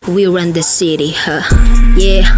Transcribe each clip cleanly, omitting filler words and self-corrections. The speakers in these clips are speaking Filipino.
We run the city, huh? Yeah,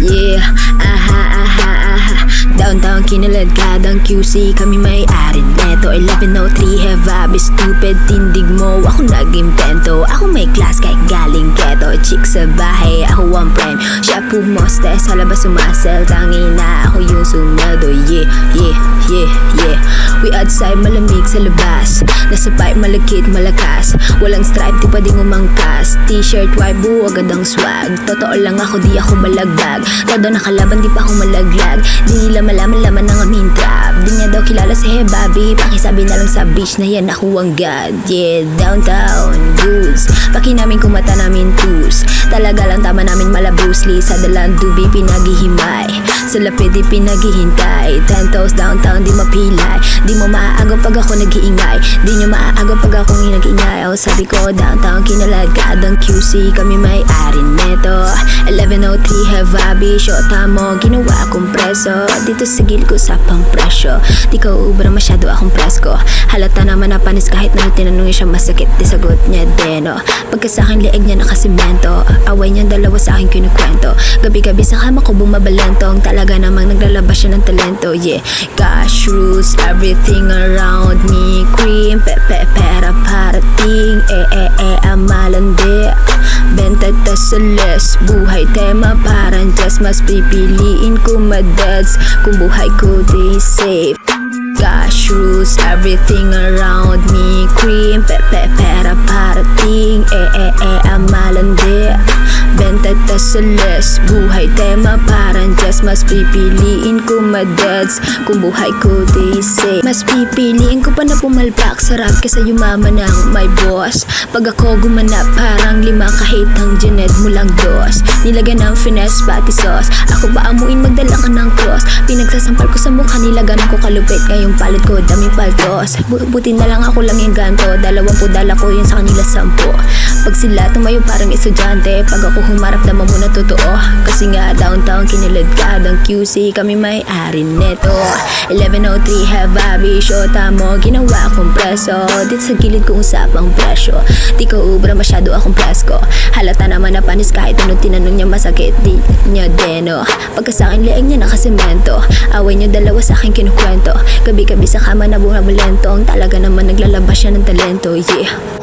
yeah, aha, aha, aha. Downtown kinaladkadang QC, kami may-ari neto. 1103 have I stupid, tindig mo. Ako nag-impento, ako may class kahit galing keto. Chick sa bahay, ako ang friend. Siya pumoste, sa labas sumasel. Tangina, ako yung sumado. Yeah, yeah, yeah, yeah. We outside, malamig sa labas. Nasa pipe, malakit, malakas. Walang stripe, di pwedeng umangkas. T-shirt, white, agad ang swag. Totoo lang ako, di ako malagbag. Todo nakalaban, di pa ako malaglag. Di nila malaman-laman ng aming trap. Di niya daw kilala si Hebabi. Pakisabi na lang sa beach na yan ako ang god. Yeah, downtown, goods. Paki namin kumata namin tus. Talaga lang tama namin malabusli. Sa dalang dubi pinaghihimay. Sa lapid di pinaghihintay. 10 toes downtown di mapilay. Di mo maaagaw pag ako nag-iingay. Di nyo maaagaw pag ako nag-iingay. Oh, sabi ko downtown kinaladkadang QC, kami may-ari neto. 1103 have I shota mo, ginawa akong preso. Dito sa gilid ko sa pang presyo. Di ka uubra masyado akong presko. Halata naman na panis kahit na tinanong siya masakit. Di sagot niya deno. Pagka sa akin leeg niya nakasimento. Away niyang dalawa sa akin kinukwento. Gabi-gabi sa kama ko bumabalentong. Talaga namang naglalabas siya ng talento. Yeah, cash rules everything around me. Cream, pera parating. Amalandi. Benta ta sa less. Buhay tema parang just. Mas pipiliin ko madeds kung buhay ko di safe. Cash rules everything around me. Cream, pera parating. Amalandi. Benta ta sa less. Buhay tema parang just. Mas pipiliin ko madeds kung buhay ko di safe. Mas pipiliin ko pa na pumalpak sa rap kaysa yumaman ng my boss. Pag ako gumanap parang 5 kahit ang Janet mo lang 2. Nilagyan ng finesse pati sauce. Ako ba amuin magdala ka ng cross. Pinagsasampal ko sa mukha nilaganan ko kalupit. Ngayong palit ko daming paltos. Buti na lang ako lang yung ganto. 20 dala ko yun sa kanila 10. Pag sila tumayo parang estudyante. Pag ako humarap naman muna totoo. Kasi nga downtown kinaladkadang QC, kami may-ari neto. 1103 have I shota mo, ginawa akong preso. Dito sa gilid ko usapang presyo. Di ka ubra masyado akong presko. Halata naman na panis kahit anong tinanong niya masakit. Di niya deno. Pagka sa akin leeg niya nakasemento. Away niya dalawa sa akin kinukwento. Gabi-gabi sa kama na bumabalentong. Talaga naman naglalabas siya ng talento. Yeah.